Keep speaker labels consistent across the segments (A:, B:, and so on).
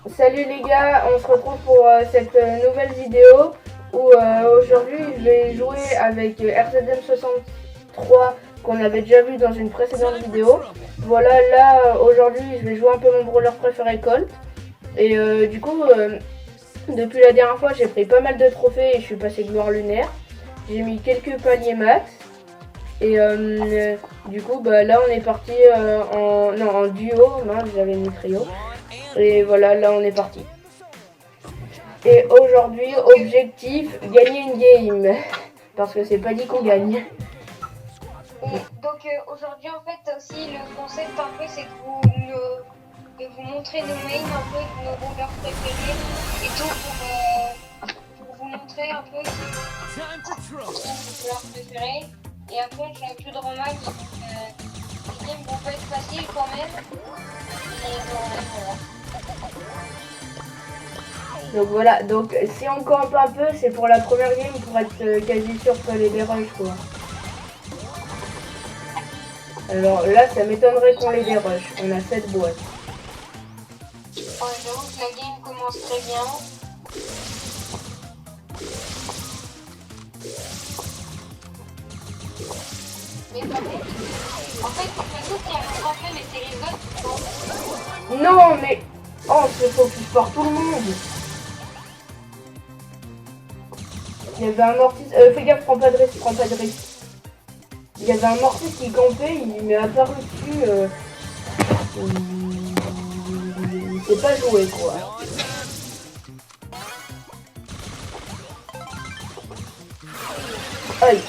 A: Salut les gars, on se retrouve pour cette nouvelle vidéo où aujourd'hui je vais jouer avec RZM63 qu'on avait déjà vu dans une précédente vidéo. Voilà, là aujourd'hui je vais jouer un peu mon brawler préféré Colt. Et du coup, depuis la dernière fois j'ai pris pas mal de trophées et je suis passé gloire lunaire. J'ai mis quelques paliers max. Et du coup, bah, là on est parti en duo, non j'avais mis trio. Et voilà, là on est parti. Et aujourd'hui, objectif, gagner une game. Parce que c'est pas dit qu'on gagne.
B: Donc aujourd'hui en fait aussi le concept un peu c'est de vous montrer nos mains un peu, nos brawlers préférés et tout pour vous montrer un peu nos brawlers préférés. Et après je suis plus de remarques, les games vont pas être faciles quand même. Et voilà.
A: Donc voilà, donc si on campe un peu, c'est pour la première game pour être quasi sûr de pas aller des rushs quoi. Alors là, ça m'étonnerait qu'on les dérush. On a 7 boîtes.
B: Ouais, j'avoue que la game commence très bien. Mais par contre, en fait, le truc qui a un problème, mais c'est les autres.
A: Non, mais... Oh, c'est focus par tout le monde. Il y avait un mortis... fais gaffe, prends pas de risque, prends pas de risque. Il y avait un mortis qui campait, il m'est apparu dessus. Il s'est pas joué, quoi. Aïe.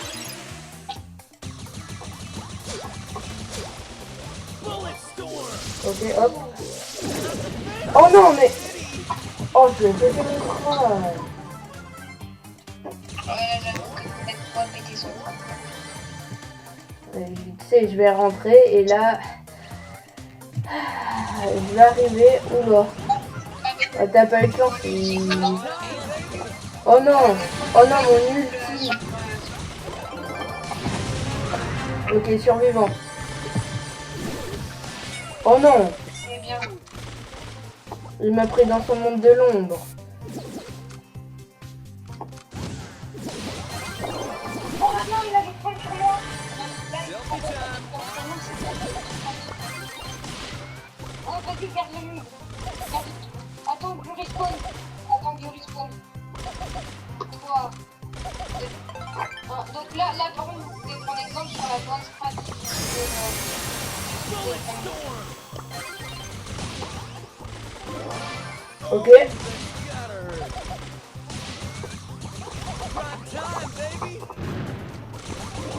A: Ok, hop. Oh non, mais... Oh, je vais péter mon crâne.
B: J'avoue que peut-être pas péter son crâne.
A: Tu sais, je vais rentrer et là... Je vais arriver... Oula. Ah, t'as pas eu de chance. Oh non. Oh non, mon ulti. Ok, survivant. Oh non. Il m'a pris dans son monde de l'ombre.
B: Oh non, il avait trop sur moi. Oh, vas-y, garde le mur. Attends que je respawn. Toi. Donc là, par contre, vous pouvez prendre exemple sur la bonne stratégie.
A: Ok.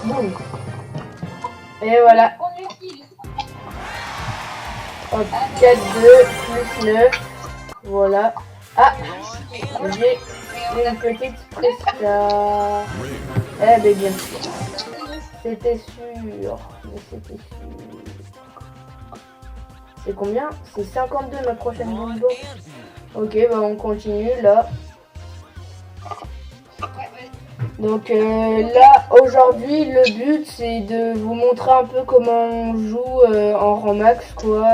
A: Boum. Et voilà. Hop, 4, 2, plus 9. Voilà. Ah, j'ai une petite presta. Eh ben bien sûr. C'était sûr. Mais c'était sûr. C'est combien? C'est 52 ma prochaine bimbo. Ok, bah on continue là. Donc là, aujourd'hui, le but c'est de vous montrer un peu comment on joue en rang max quoi.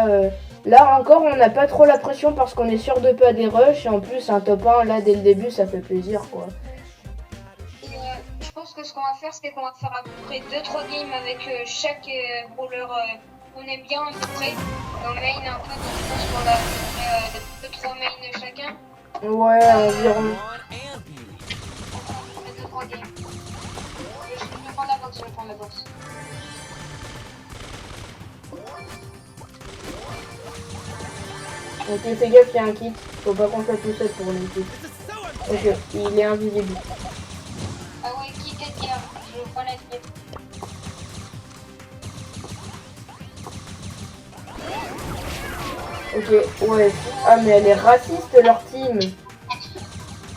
A: Là encore, on n'a pas trop la pression parce qu'on est sûr de pas des rushs. Et en plus, un top 1 là dès le début, ça fait plaisir quoi.
B: Je pense que ce qu'on va faire, c'est qu'on va faire à peu près 2-3 games avec chaque brawler qu'on aime bien à peu près. Dans main un peu, donc je pense qu'on a 2-3 mains chacun.
A: Ouais, environ.
B: On fait 2-3 games. Je vais prendre la box,
A: Ok, fais gaffe, il y a un kit. Faut pas qu'on soit tout seul pour les kits. Ok, il est invisible.
B: Ah ouais, qui t'aide bien, je prends la tête.
A: Ok, ouais. Ah, mais elle est raciste leur team.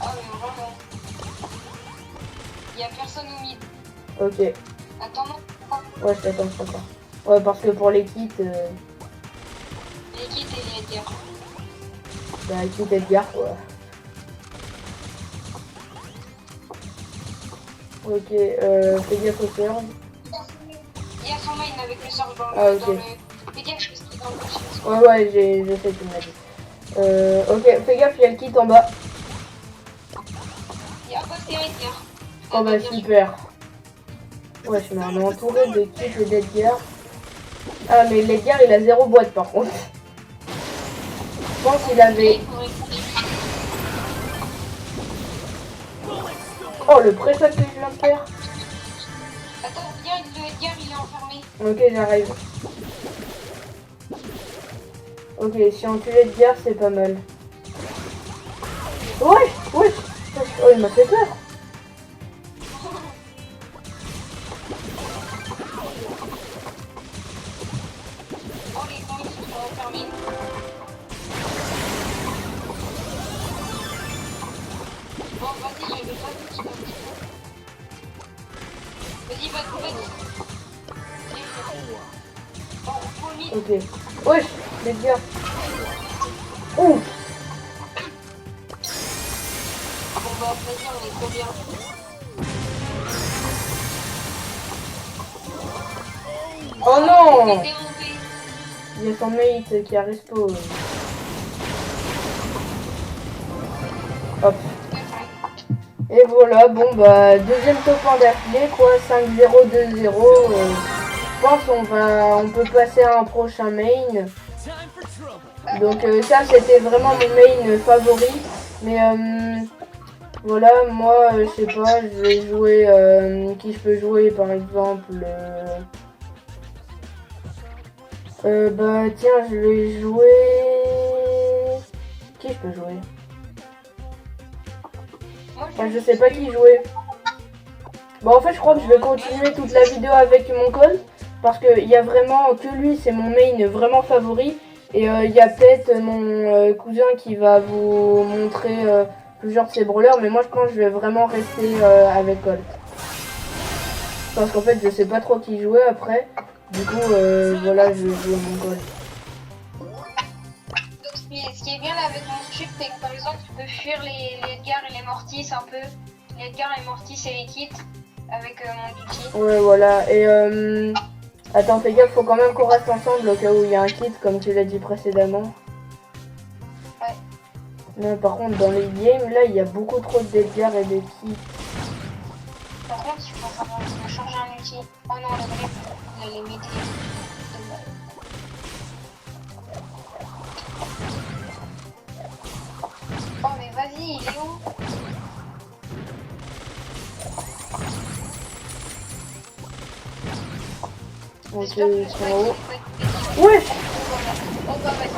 B: Ah mais vraiment. Il y a personne au mid.
A: Ok.
B: Attends, non.
A: Ouais, je t'attends. Ouais, parce que pour les kits...
B: Les kits et les Edgar.
A: Bah, kit Edgar, quoi. Ok, fais gaffe au serve.
B: Il y a son main avec le serve dans
A: Ah, ok.
B: le... Fais gaffe, je suis dans le chien.
A: Ouais, je sais, tu m'as dit. Ok, fais gaffe, il y a le kit en bas.
B: Il y a un poste Edgar.
A: Oh bah super. Ouais, je m'en ai entouré de kits et d'Edgar. Ah mais l'Edgar il a 0 boîte par contre. Je pense qu'il avait... Oh le pré-shot que je viens de faire.
B: Attends, viens, le Edgar il est enfermé.
A: Ok, j'arrive. Ok, si on tue l'Edgar c'est pas mal. Ouais, ouais. Oh il m'a fait peur.
B: Oh les gens ils se sont enfermés. Bon vas-y, je vais pas tout petit peu. Vas-y, vas-y. Bon, on faut vite.
A: Ok. Wesh, l'Edgar. Ouh.
B: Bon bah vas-y, on est trop bien.
A: Oh non.
B: T'es démonté.
A: Il y a son mate qui a respawn. Hop. Et voilà, bon bah deuxième top 1 d'affilée quoi, 5-0, 2-0. Je pense on peut passer à un prochain main. Donc ça c'était vraiment mon main favori. Mais voilà, moi je sais pas, je vais jouer qui je peux jouer par exemple. Bah tiens, je vais jouer. Qui je peux jouer? Enfin, je sais pas qui jouer. Bon, en fait, je crois que je vais continuer toute la vidéo avec mon Colt. Parce qu'il y a vraiment que lui, c'est mon main vraiment favori. Et il y a peut-être mon cousin qui va vous montrer plusieurs de ses brawlers. Mais moi, je pense que je vais vraiment rester avec Colt. Parce qu'en fait, je sais pas trop qui jouer après. Du coup, voilà, je vais jouer mon Colt.
B: Ce qui est bien là avec mon truc, c'est que par exemple, tu peux fuir les Edgar et les Mortis un peu. Les Edgar, les Mortis et les kits avec mon duty.
A: Ouais, voilà. Et attends, fais gaffe, faut quand même qu'on reste ensemble au cas où il y a un kit, comme tu l'as dit précédemment.
B: Ouais.
A: Mais par contre, dans les games, là, il y a beaucoup trop d'Edgar et de kits.
B: Par contre, il faut savoir changer un outil. Oh non, le vrai, il a les métiers. Oh mais vas-y, il est où?
A: Ok,
B: J'espère que
A: ils sont en haut.
B: Ouais.
A: Ouais.
B: Oh bah vas-y.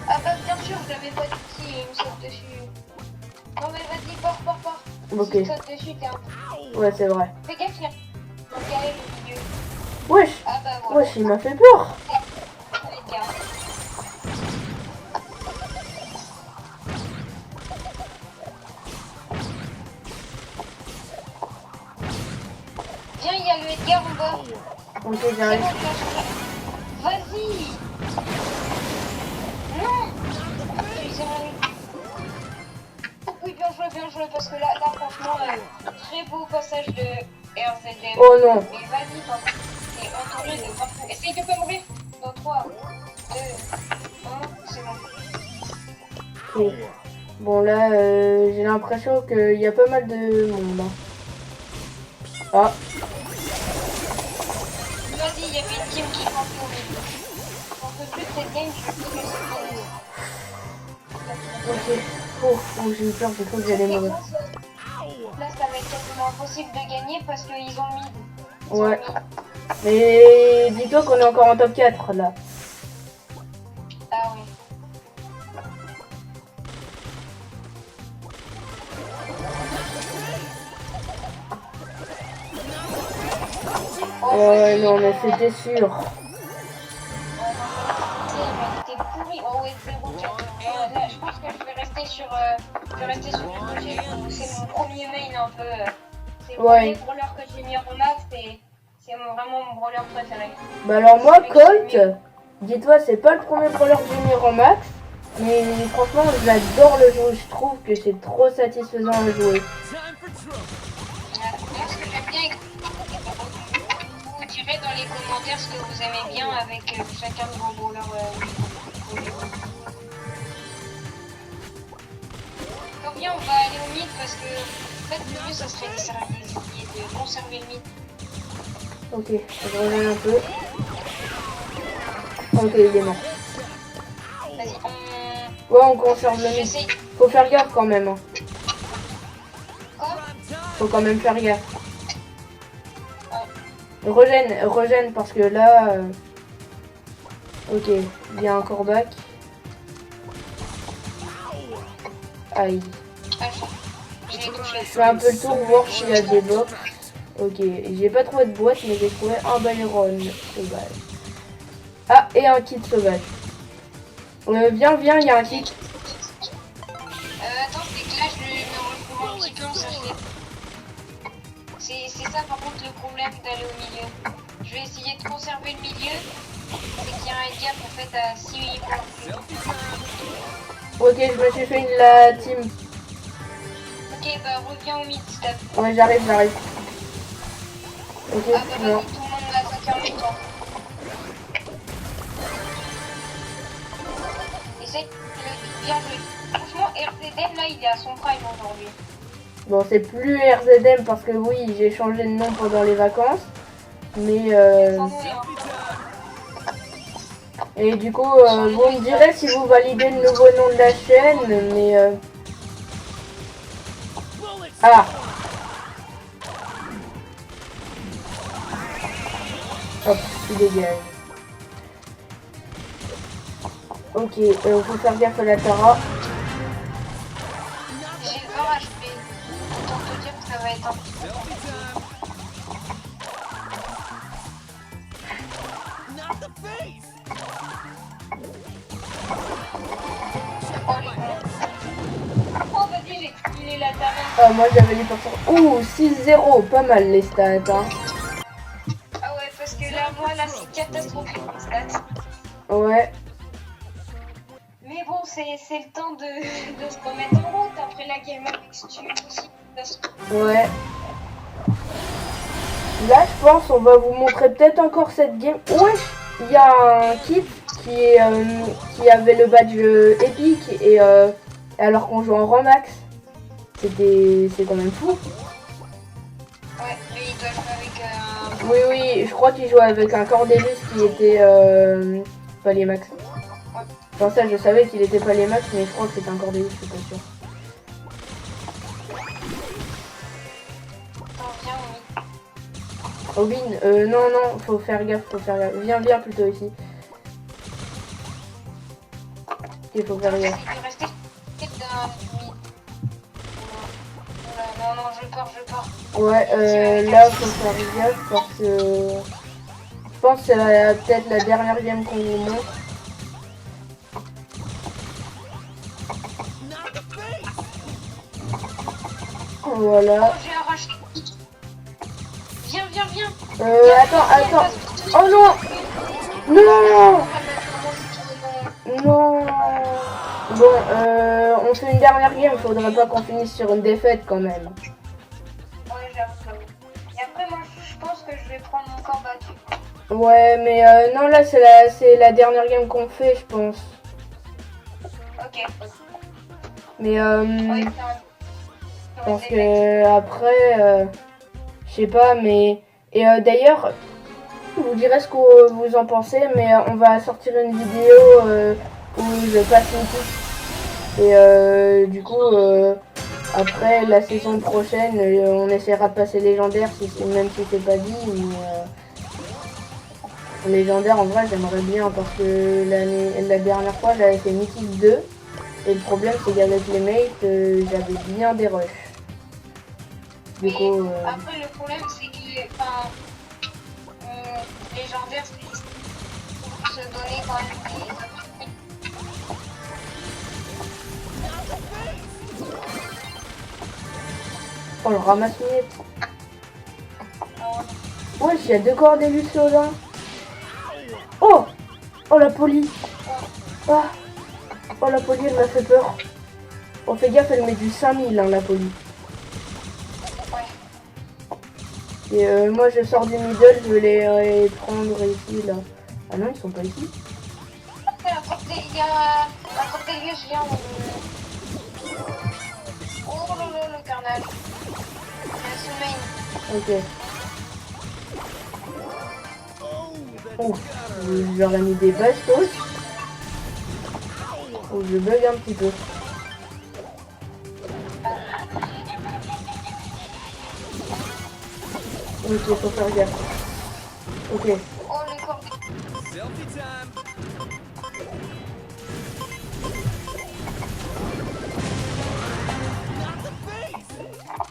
B: Ah bah bien sûr, je l'avais pas d'outil et il me saute dessus. Non mais vas-y, pars.
A: Ok.
B: Si tu sautes dessus, t'es un...
A: Ouais, c'est vrai.
B: Fais gaffe, il y a un carré au milieu.
A: Wesh.
B: Ah bah voilà.
A: Wesh, il m'a fait peur.
B: Les gars. Viens, il y a le Edgar en bas.
A: Ok,
B: C'est
A: j'arrive.
B: bon, tu vas changer. Vas-y. Non. Utilisez mon... Oui, bien joué, parce que là franchement, très beau passage de RZM.
A: Oh non.
B: Mais vas-y, papa. T'es entouré de partout. Essaye de pas mourir. Dans 3, 2, 1, c'est bon.
A: Ok. Bon, là, j'ai l'impression qu'il y a pas mal de monde. Hein. Ah.
B: Vas-y, il y avait une team qui s'entourait. On peut plus de cette game, je veux plus que c'est fini.
A: Ok. Oh, j'ai eu peur, j'ai cru que j'allais mourir.
B: Là, ça va être quasiment impossible de gagner parce qu'ils ont mis.
A: Ouais. Mais dis-toi qu'on est encore en top 4 là.
B: Ah oui.
A: Ouais, non, mais c'était sûr.
B: T'es pourri. Oh ouais, 0. Là, je pense que je vais rester sur le projet. C'est mon premier main un peu. C'est le premier brawler que j'ai mis en max et c'est vraiment mon brawler préféré.
A: Bah alors moi, Colt, dis-toi, c'est pas le premier brawler que j'ai mis en max. Mais franchement, j'adore le jeu. Je trouve que c'est trop satisfaisant à jouer.
B: Moi, ce que j'aime bien, vous direz dans les commentaires ce que vous aimez bien avec chacun de vos brawlers. reviens, on va aller au mid parce que en fait le mieux ça serait d'essayer de conserver le mid.
A: Ok, je reviens un peu. Ok, il est mort.
B: Vas-y,
A: Ouais, on conserve le mid.
B: j'essaye.
A: Faut faire gaffe quand même. Hein.
B: Quoi?
A: Faut quand même faire gaffe. Regène parce que là... Ok, il y a un corbac. Aïe.
B: Ah, je l'ai touché.
A: Je fais un peu le tour, voir s'il y a des box. Ok, j'ai pas trouvé de boîte, mais j'ai trouvé un byron sauvage. Ah, et un kit sauvage. Viens, il y a un kit.
B: Attends, c'est que là je me retrouve un petit peu en sachet. C'est ça par contre le problème d'aller au milieu. Je vais essayer de conserver le milieu. C'est qu'il y a un gap en fait à 6 points.
A: Ok, je me suis fait la team.
B: Ok, bah reviens au mid, step.
A: Ouais, j'arrive. Ok,
B: Ah bah
A: non.
B: vas-y, tout le monde l'a attaqué en même temps. Essaye de bien jouer. Franchement, RZM là il est à son prime aujourd'hui.
A: Bon, c'est plus RZM parce que oui, j'ai changé de nom pendant les vacances. Mais
B: Sans nous, hein.
A: et du coup, vous me direz si vous validez le nouveau nom de la chaîne, mais ah. Hop, il dégage. Ok, faut faire gaffe à la Tara.
B: J'ai 20 HP. Autant te dire que ça va être un petit peu. Oh les cons. Oh vas-y, j'ai tué la taverne.
A: Ah, moi j'avais les personnes. Ouh, 6-0, pas mal les stats. Hein.
B: Ah ouais, parce que là, moi, là, c'est catastrophique les stats.
A: Ouais.
B: Mais bon, c'est le temps de se remettre en route après la game avec Stu aussi.
A: Ouais. Là, je pense on va vous montrer peut-être encore cette game. Ouais, il y a un kit qui avait le badge épique et alors qu'on joue en Ramax. C'est quand même fou.
B: Ouais, mais il doit jouer avec un...
A: Oui, je crois qu'il jouait avec un Cordelius qui était pas les max. Enfin ça, je savais qu'il était pas les max, mais je crois que c'était un Cordelius, je suis pas sûr.
B: Attends, viens,
A: Robin, non, faut faire gaffe. Viens plutôt ici. Ok, faut faire gaffe.
B: il peut rester d'un... Non, je pars.
A: Ouais, là, faut faire gaffe parce que je pense que c'est peut-être la dernière game qu'on vous montre. Voilà.
B: Oh, j'ai arraché. Viens.
A: Attends. Oh non! Non! Bon, on fait une dernière game, faudrait pas qu'on finisse sur une défaite quand même.
B: Ouais, j'avoue. Et après, moi, je pense que je vais prendre mon corps battu.
A: Ouais, mais non, là, c'est la dernière game qu'on fait, je pense.
B: Ok.
A: Mais
B: Ouais,
A: parce que après, je sais pas, mais... Et d'ailleurs, vous direz ce que vous en pensez, mais on va sortir une vidéo où je passe une coupe. Et du coup, après la saison prochaine, on essaiera de passer légendaire, même si c'est pas dit. Mais légendaire, en vrai, j'aimerais bien parce que la dernière fois, j'avais fait mythique 2. Et le problème, c'est qu'avec les mates, j'avais bien des rushs. Du coup,
B: après, le problème, c'est que légendaire, c'est se donner quand même des opportunités.
A: oh, le ramasse-miettes. Ouais, il y a 2 Cordelius là. Oh! Oh, la poli. Ah! Oh, la poli, elle m'a fait peur. Oh, fais gaffe, elle met du 5000, hein, la poli. Et moi, je sors du middle, je vais les prendre ici, là. Ah non, ils sont pas ici.
B: Il y a un Cordelius, viens. Oh là là, le carnage. Son main.
A: Ok. Oh, je leur ai mis des bastos. Oh, je bug un petit peu. Ok, faut faire gaffe. Ok.
B: Oh, le corps.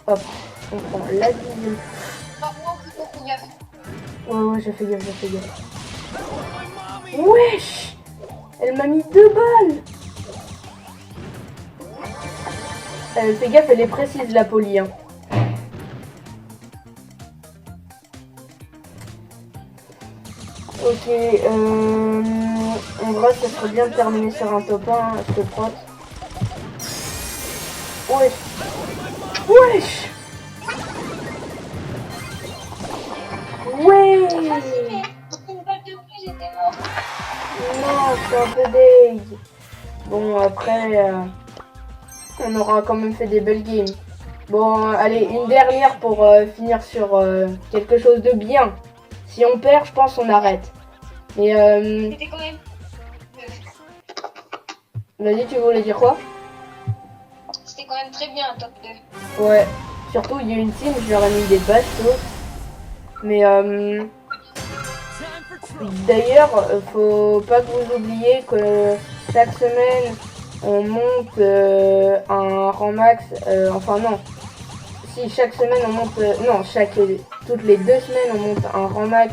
A: Hop, on prend la deuxième.
B: Oh, beaucoup gaffe.
A: Ouais, j'ai fait gaffe. Wesh! Elle m'a mis 2 balles! Fais gaffe, elle est précise la poly. Hein. Ok, en vrai, ça serait bien de terminer sur un top 1, hein, je te prête. Wesh! Ouais!
B: Une balle de plus, j'étais mort.
A: Non, je suis un peu deg. Bon, après, on aura quand même fait des belles games. Bon, allez, une dernière pour finir sur quelque chose de bien. Si on perd, je pense on arrête. Mais
B: C'était quand même.
A: vas-y, tu voulais dire quoi?
B: C'était quand même très bien un top 2.
A: Ouais, surtout il y a une team, je leur ai mis des bastos. Mais d'ailleurs, faut pas que vous oubliez que chaque semaine on monte un rang max. Enfin non, si chaque semaine on monte, non, toutes les 2 semaines on monte un rang max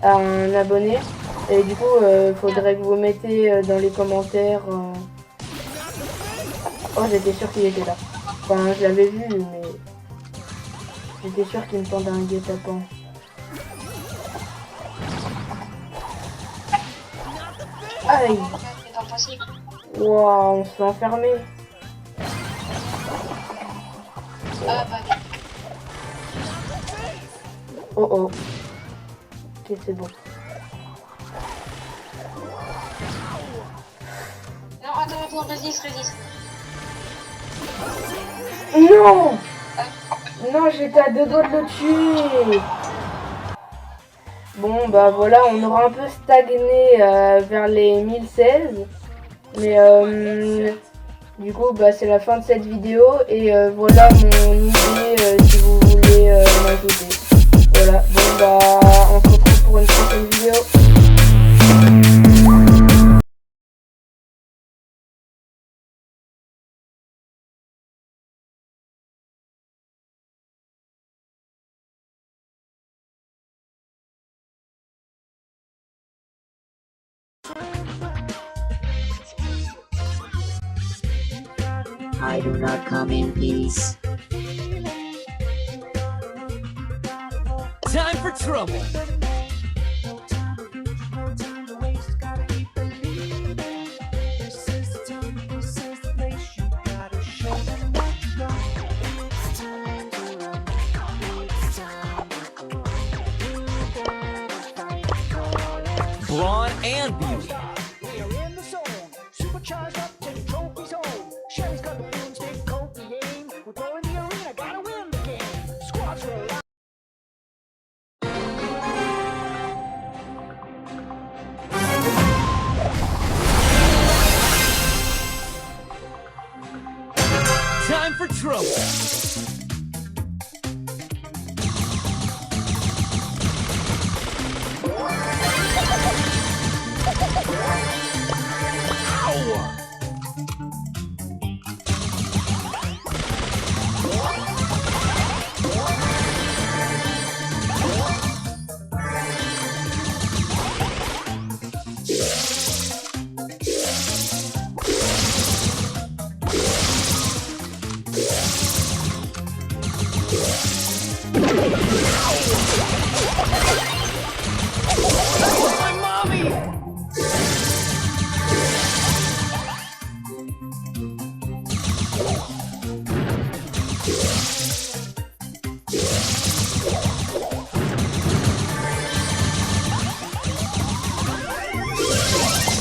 A: à un abonné. Et du coup, faudrait que vous mettez dans les commentaires. Oh, j'étais sûr qu'il était là. Enfin, je l'avais vu, mais j'étais sûr qu'il me tendait un guet-apens. Aïe!
B: C'est impossible.
A: Waouh, on se fait enfermer.
B: Ah bah oui.
A: Oh oh. Ok, c'est bon.
B: Non, attends, résiste.
A: Non! Non, j'étais à 2 doigts de le tuer. Bon, bah voilà, on aura un peu stagné vers les 1016. Mais du coup, bah c'est la fin de cette vidéo. Et voilà mon idée si vous voulez m'ajouter. Voilà, bon bah on se retrouve pour une prochaine vidéo.
C: I do not come in peace.
D: Time for trouble. Brawn and beauty.
E: We are in the zone, supercharged up, take trophies home. Shelly's got the boomstick, coat the aim. We're throwing the arena, gotta win the game. Squads for a
D: Time for trouble. My mommy!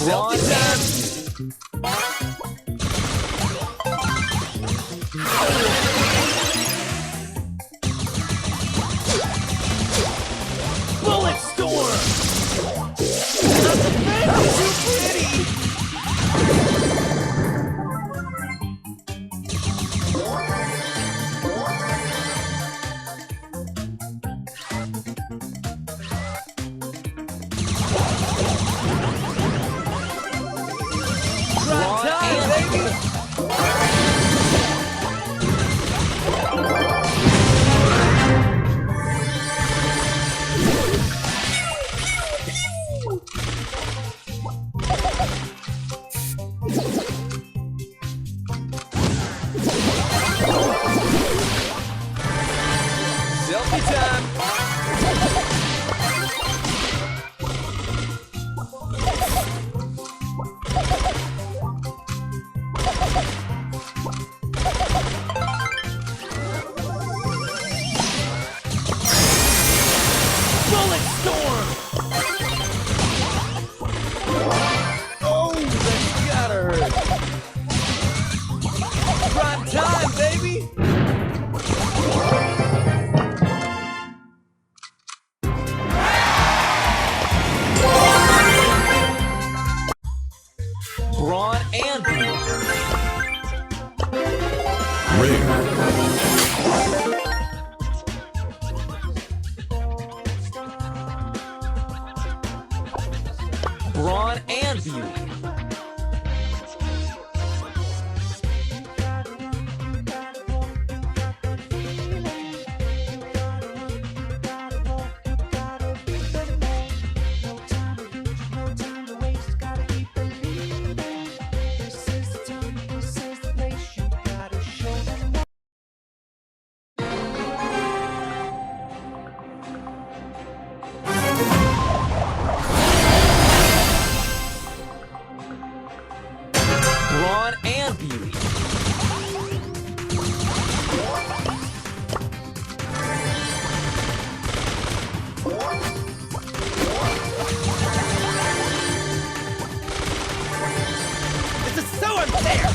D: Brawn and brawn and beauty. Brawn and beauty. This is so unfair!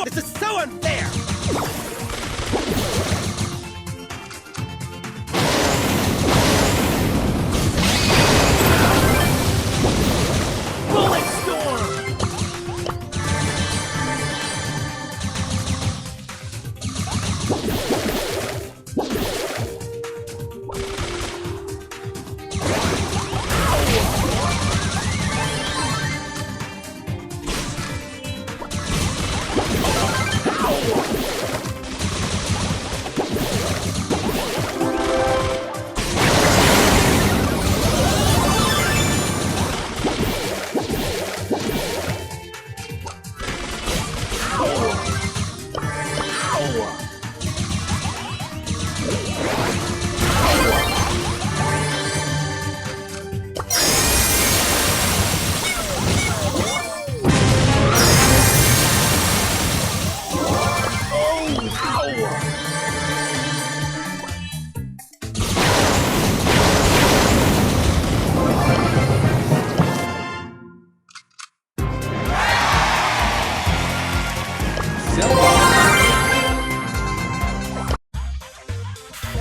D: This is so unfair! Bullet storm!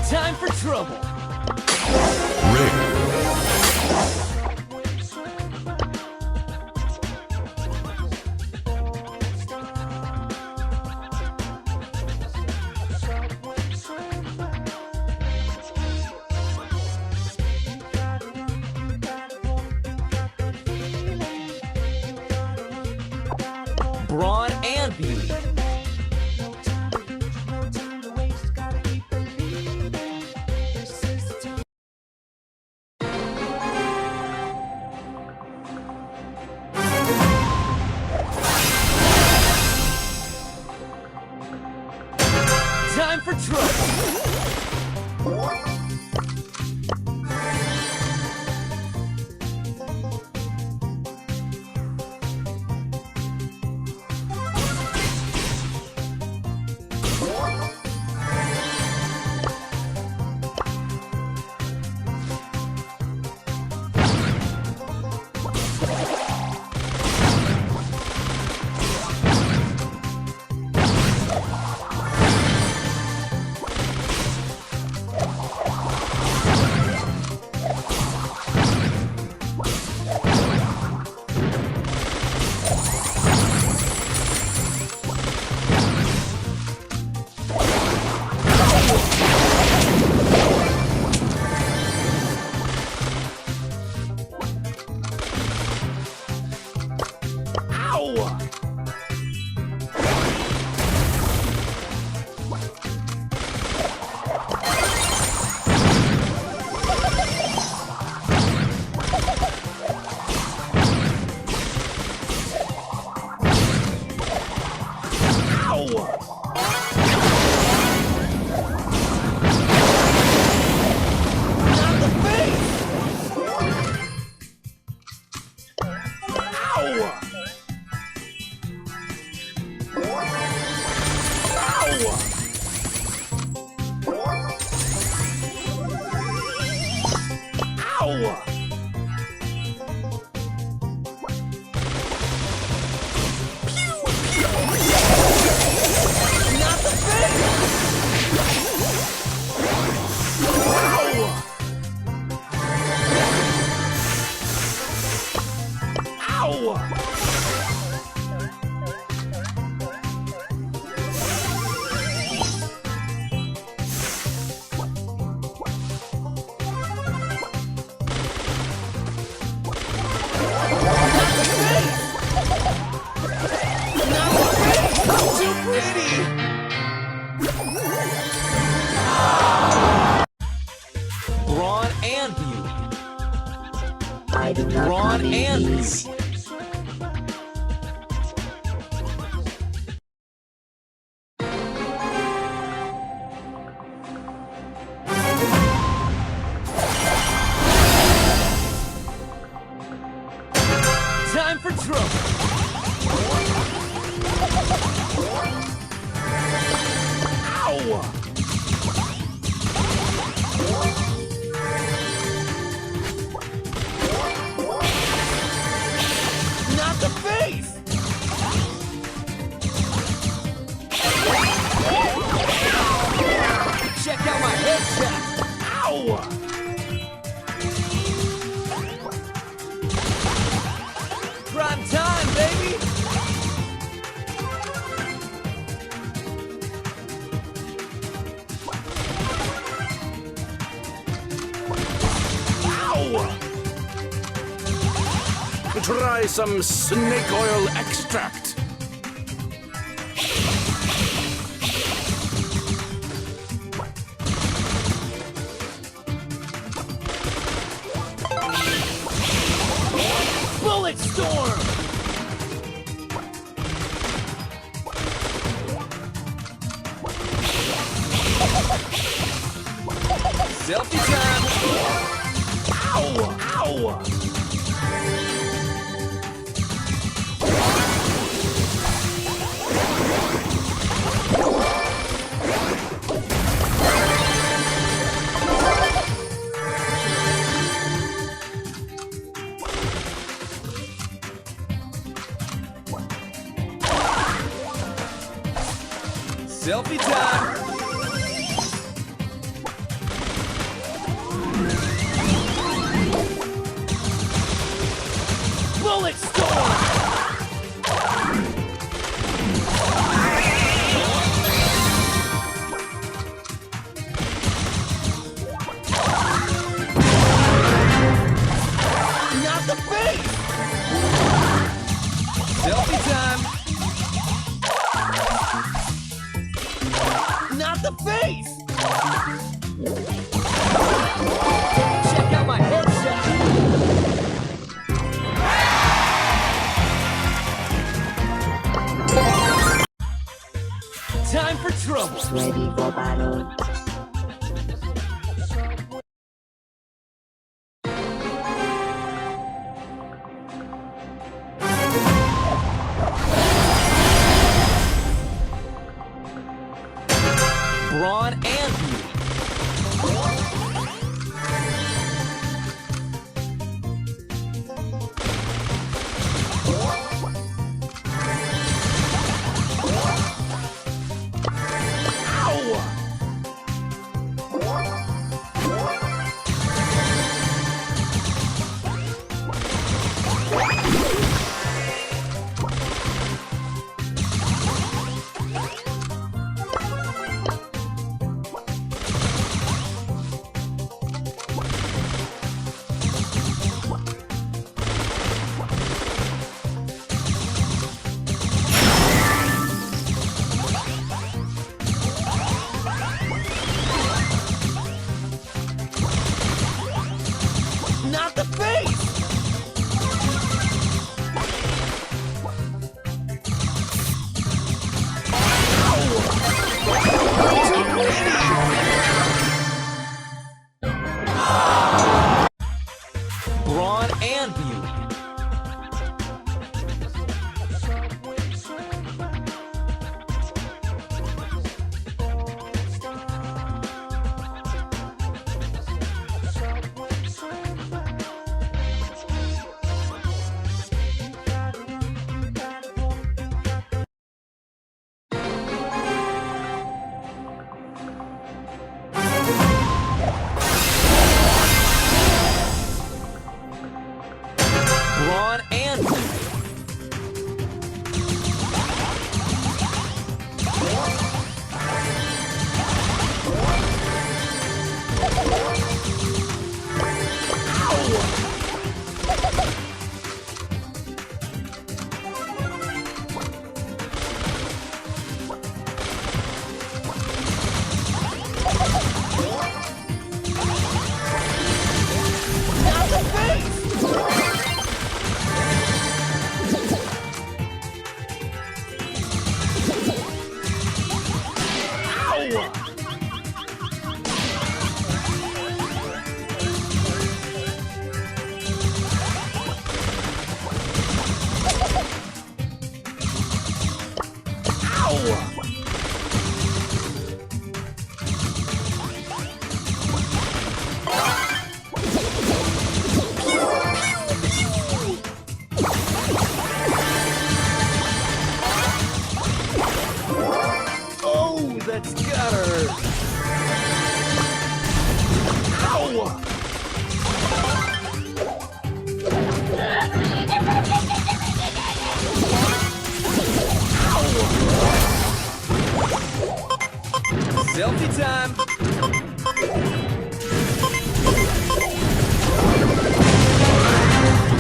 D: Time for trouble. Brawn and beauty. Time for trouble.
C: I do not
D: Brawn
C: come in
D: and
C: peace.
D: beauty. Time for trouble. Ow! Not the face! Check out my headshot! Ow! Prime time, baby! Ow!
F: Try some snake oil extract.
D: Bullet storm! Selfie time! Ow! Ow! Selfie time! Bullet storm! Not the face! Selfie time! Not the face! Check out my headshot! Time for trouble!
C: Ready for battle.
D: Brawn and beauty.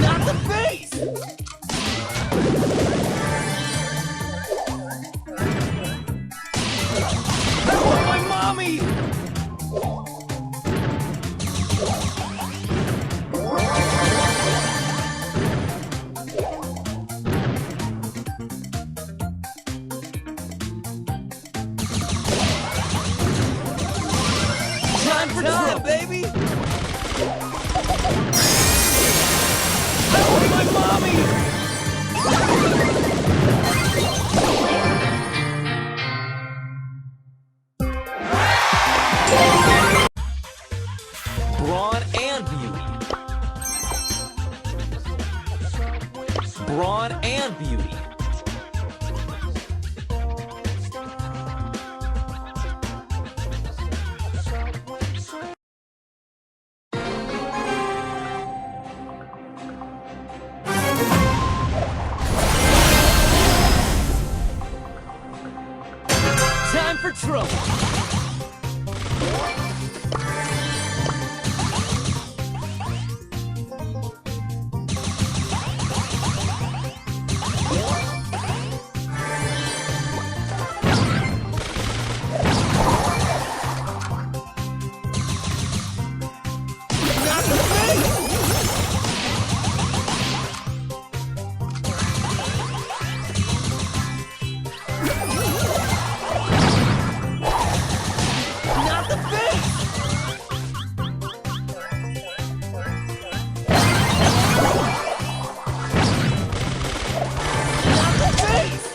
D: Not the face! I want my mommy! Time for trouble, baby! I want my mommy! Brawn and beauty. Brawn and beauty. Time for trouble. Not the face! Not the face! Not the face!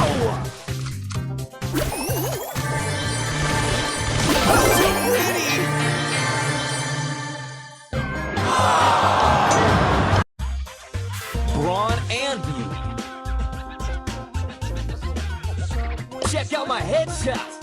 D: Ow! Too pretty! Brawn and beauty. Check out my headshot!